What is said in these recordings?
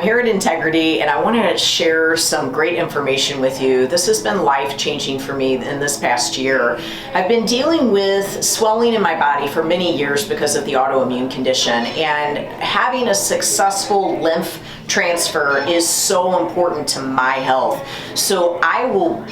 I'm here at Integrity and I wanted to share some great information with you. This has been life-changing for me in this past year. I've been dealing with swelling in my body for many years because of the autoimmune condition, and having a successful lymph transfer is so important to my health. So I will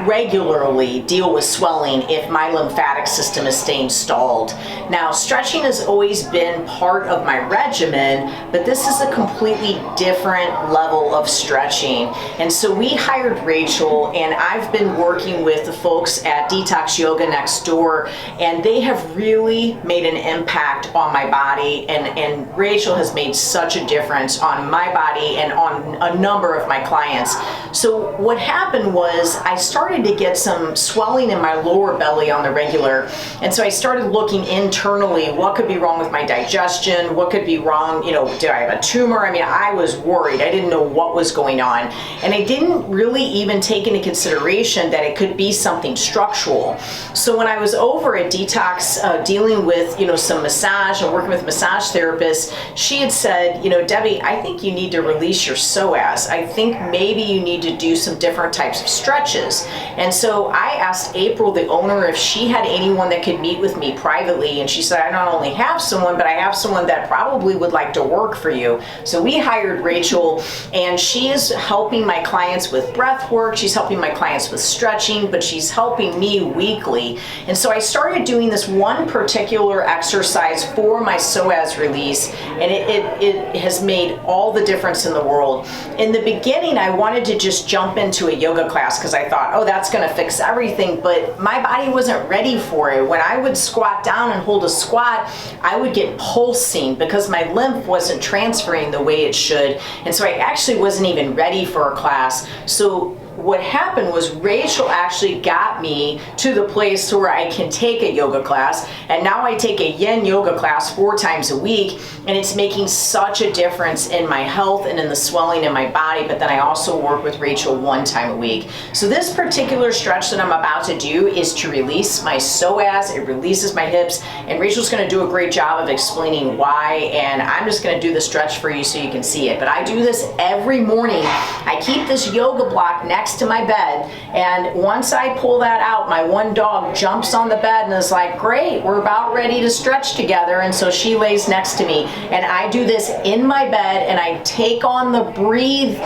regularly deal with swelling if my lymphatic system is staying stalled. Now, stretching has always been part of my regimen, but this is a completely different level of stretching. And so we hired Rachel, and I've been working with the folks at Detox Yoga next door, and they have really made an impact on my body, and Rachel has made such a difference on my body and on a number of my clients. So what happened was I started to get some swelling in my lower belly on the regular, and so I started looking internally what could be wrong with my digestion, what could be wrong, did I have a tumor? I mean, I was worried. I didn't know what was going on, and I didn't really even take into consideration that it could be something structural. So when I was over at Detox dealing with some massage and working with massage therapists, she had said, Debbie, I think you need to release your PSOAS. I think maybe you need to do some different types of stretches. And so I asked April, the owner, if she had anyone that could meet with me privately, and she said, I not only have someone, but I have someone that probably would like to work for you. So we hired Rachel, and she is helping my clients with breath work, she's helping my clients with stretching, but she's helping me weekly. And so I started doing this one particular exercise for my PSOAS release, and it has made all the difference in the world. In the beginning, I wanted to just jump into a yoga class because I thought, oh, that's going to fix everything, but my body wasn't ready for it. When I would squat down and hold a squat, I would get pulsing because my lymph wasn't transferring the way it should, and so I actually wasn't even ready for a class. So what happened was Rachel actually got me to the place to where I can take a yoga class, and now I take a yin yoga class 4 times a week, and it's making such a difference in my health and in the swelling in my body. But then I also work with Rachel 1 time a week. So this particular stretch that I'm about to do is to release my PSOAS. It releases my hips, and Rachel's going to do a great job of explaining why, and I'm just going to do the stretch for you so you can see it. But I do this every morning. I keep this yoga block next to my bed, and once I pull that out, my one dog jumps on the bed and is like, great, we're about ready to stretch together. And so she lays next to me, and I do this in my bed, and I take on the breathing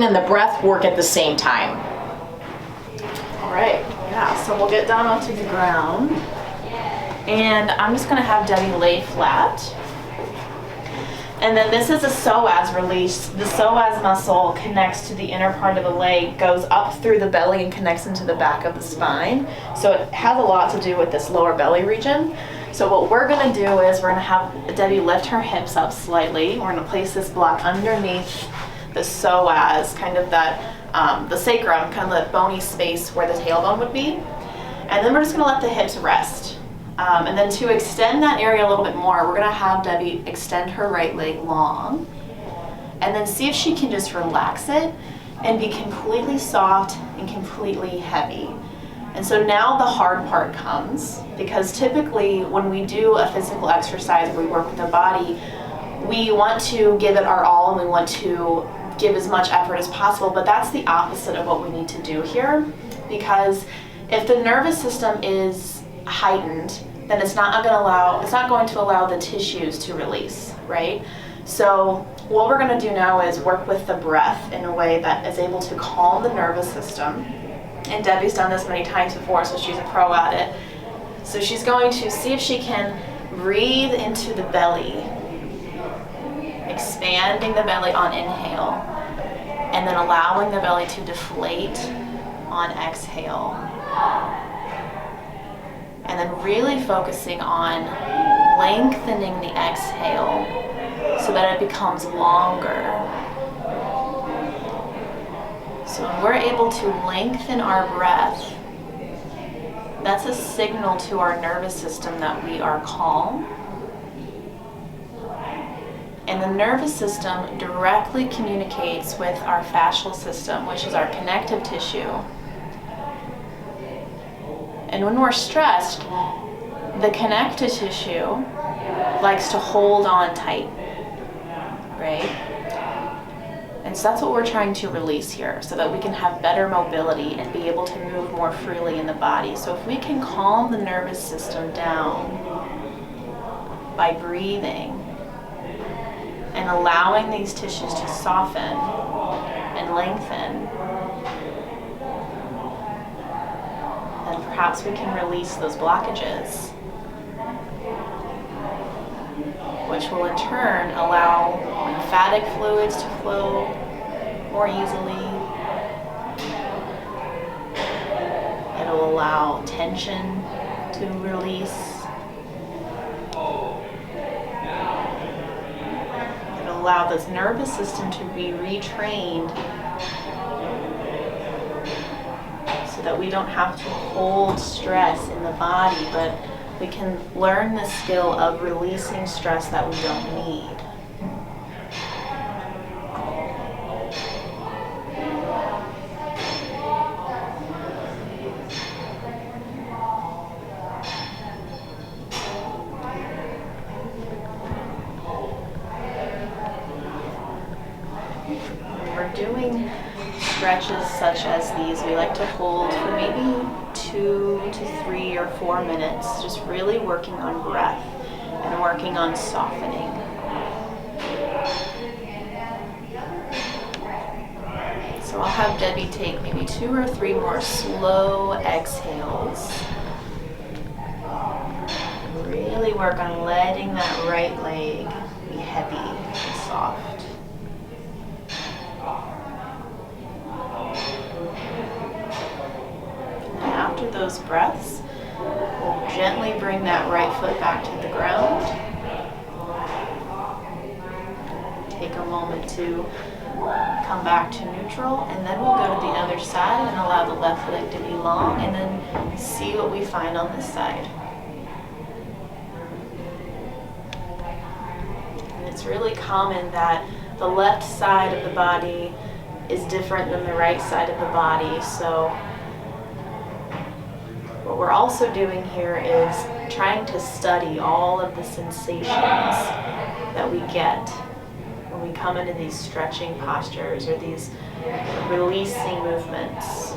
and the breath work at the same time. All right, yeah, so we'll get down onto the ground, and I'm just gonna have Debbie lay flat. And then this is a PSOAS release. The PSOAS muscle connects to the inner part of the leg, goes up through the belly and connects into the back of the spine. So it has a lot to do with this lower belly region. So what we're gonna do is we're gonna have Debbie lift her hips up slightly. We're gonna place this block underneath the PSOAS, kind of that, the sacrum, kind of the bony space where the tailbone would be. And then we're just gonna let the hips rest. And then to extend that area a little bit more, we're gonna have Debbie extend her right leg long, and then see if she can just relax it and be completely soft and completely heavy. And so now the hard part comes, because typically when we do a physical exercise where we work with the body, we want to give it our all and we want to give as much effort as possible, but that's the opposite of what we need to do here, because if the nervous system is heightened, then it's not going to allow the tissues to release, right? So what we're going to do now is work with the breath in a way that is able to calm the nervous system. And Debbie's done this many times before, so she's a pro at it. So she's going to see if she can breathe into the belly, expanding the belly on inhale, and then allowing the belly to deflate on exhale. And then really focusing on lengthening the exhale so that it becomes longer. So when we're able to lengthen our breath, that's a signal to our nervous system that we are calm. And the nervous system directly communicates with our fascial system, which is our connective tissue. And when we're stressed, the connective tissue likes to hold on tight, right? And so that's what we're trying to release here, so that we can have better mobility and be able to move more freely in the body. So if we can calm the nervous system down by breathing and allowing these tissues to soften and lengthen, then perhaps we can release those blockages, which will in turn allow lymphatic fluids to flow more easily. It'll allow tension to release. It'll allow this nervous system to be retrained so that we don't have to hold stress in the body, but we can learn the skill of releasing stress that we don't need. When we're doing stretches such as these, we like to hold for maybe 2 to 3 or 4 minutes, just really working on breath and working on softening. So I'll have Debbie take maybe 2 or 3 more slow exhales. Really work on letting that right leg be heavy and soft. After those breaths, we'll gently bring that right foot back to the ground. Take a moment to come back to neutral, and then we'll go to the other side and allow the left leg to be long, and then see what we find on this side. And it's really common that the left side of the body is different than the right side of the body, so what we're also doing here is trying to study all of the sensations that we get when we come into these stretching postures or these releasing movements.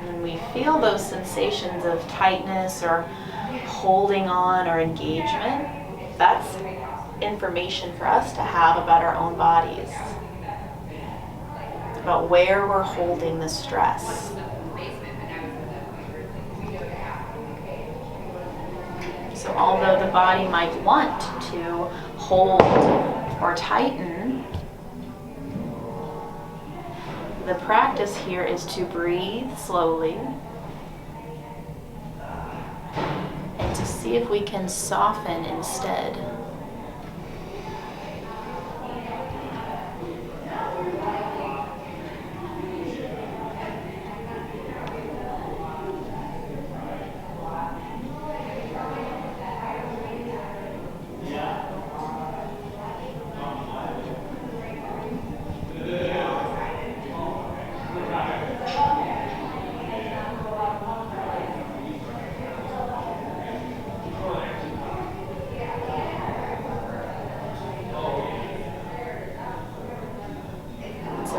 When we feel those sensations of tightness or holding on or engagement, that's information for us to have about our own bodies, about where we're holding the stress. So although the body might want to hold or tighten, the practice here is to breathe slowly and to see if we can soften instead.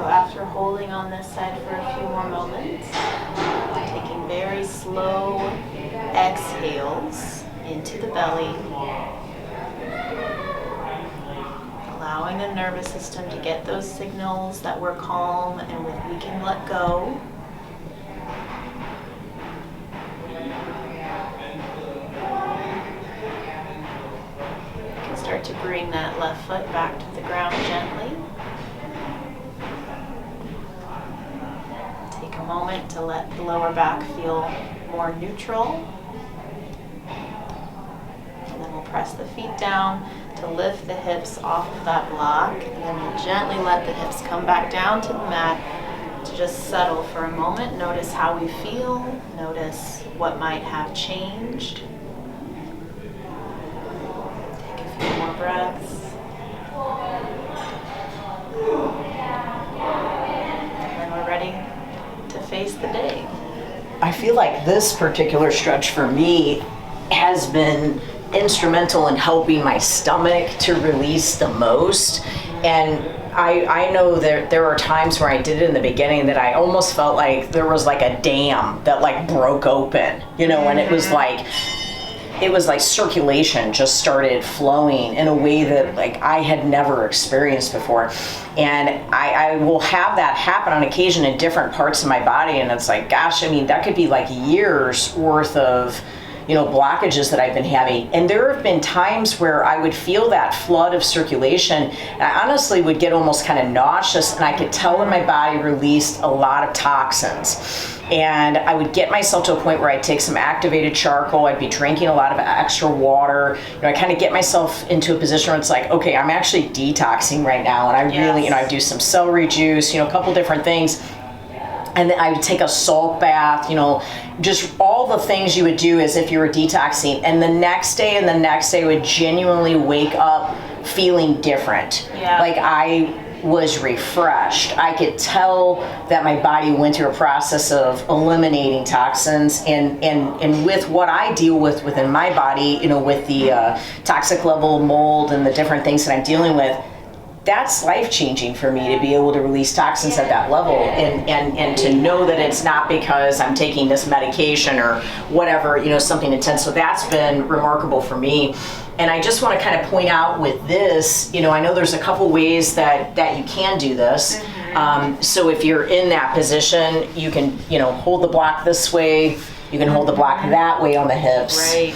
After holding on this side for a few more moments, taking very slow exhales into the belly, allowing the nervous system to get those signals that we're calm and we can let go. You can start to bring that left foot back to the ground gently. Moment to let the lower back feel more neutral. And then we'll press the feet down to lift the hips off of that block, and then we'll gently let the hips come back down to the mat to just settle for a moment. Notice how we feel. Notice what might have changed. Take a few more breaths. And then we're ready to face the day. I feel like this particular stretch for me has been instrumental in helping my stomach to release the most. And I know there are times where I did it in the beginning that I almost felt like there was like a dam that like broke open, and it was like circulation just started flowing in a way that like I had never experienced before. And I will have that happen on occasion in different parts of my body, and it's like, gosh, I mean, that could be like years worth of blockages that I've been having. And there have been times where I would feel that flood of circulation, and I honestly would get almost kind of nauseous, and I could tell when my body released a lot of toxins. And I would get myself to a point where I'd take some activated charcoal, I'd be drinking a lot of extra water. I kind of get myself into a position where it's like, okay, I'm actually detoxing right now. And I really, I do some celery juice, a couple different things. And then I would take a salt bath, just all the things you would do as if you were detoxing. And the next day would genuinely wake up feeling different. Yeah. Like I was refreshed. I could tell that my body went through a process of eliminating toxins, and with what I deal with within my body, with the toxic level of mold and the different things that I'm dealing with, that's life-changing for me to be able to release toxins at that level, and to know that it's not because I'm taking this medication or whatever, something intense. So that's been remarkable for me. And I just want to kind of point out with this, I know there's a couple ways that you can do this. So if you're in that position, you can, hold the block this way. You can hold the block that way on the hips. Right.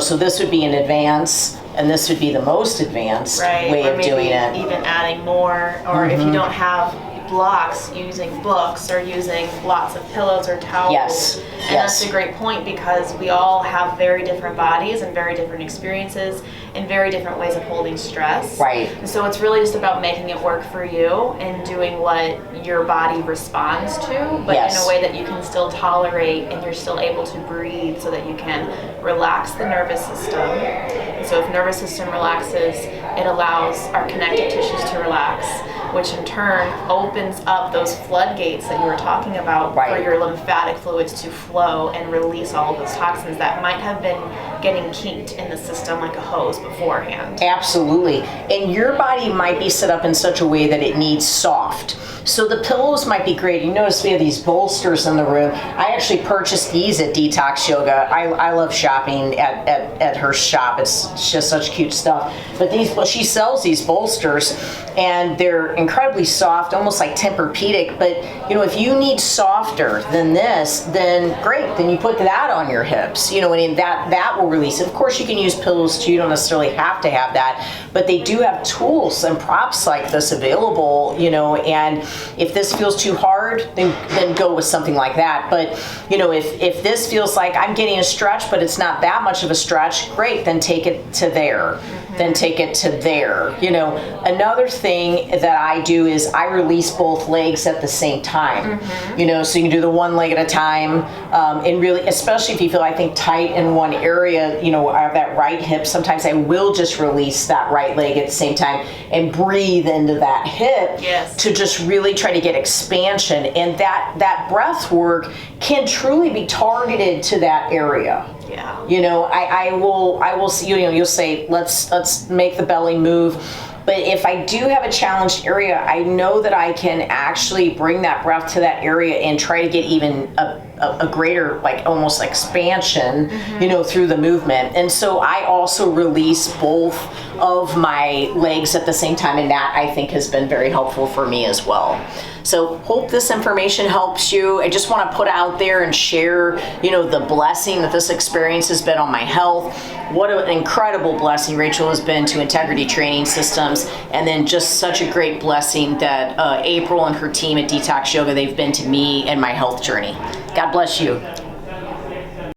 So this would be an advance, and this would be the most advanced way of doing it. Even adding more, or if you don't have blocks, using books or using lots of pillows or towels. Yes. And that's a great point, because we all have very different bodies and very different experiences and very different ways of holding stress. Right. And so it's really just about making it work for you and doing what your body responds to, but in a way that you can still tolerate and you're still able to breathe, so that you can relax the nervous system. And so if nervous system relaxes, it allows our connective tissues to relax, which in turn opens up those floodgates that you were talking about for your lymphatic fluids to flow and release all of those toxins that might have been getting kinked in the system like a hose beforehand. Absolutely. And your body might be set up in such a way that it needs soft. So the pillows might be great. You notice we have these bolsters in the room. I actually purchased these at Detox Yoga. I love shopping at her shop. It's just such cute stuff. But she sells these bolsters, and they're incredibly soft, almost like Tempur-Pedic. But if you need softer than this, then great. Then you put that on your hips. And that will release it. Of course, you can use pillows too. You don't necessarily have to have that, but they do have tools and props like this available. And if this feels too hard, then go with something like that. But if this feels like I'm getting a stretch, but it's not that much of a stretch, great. Then take it to there. Then take it to there. Another thing that I do is I release both legs at the same time. So you can do the one leg at a time, and really, especially if you feel, I think, tight in one area, I have that right hip. Sometimes I will just release that right leg at the same time and breathe into that hip to just really try to get expansion. And that breath work can truly be targeted to that area. Yeah. I will see, you'll say, let's make the belly move. But if I do have a challenged area, I know that I can actually bring that breath to that area and try to get even a greater, like almost expansion, through the movement. And so I also release both of my legs at the same time, and that I think has been very helpful for me as well. So hope this information helps you. I just want to put out there and share, the blessing that this experience has been on my health. What an incredible blessing Rachel has been to Integrity Training Systems, and then just such a great blessing that April and her team at Detox Yoga, they've been to me and my health journey. God bless you.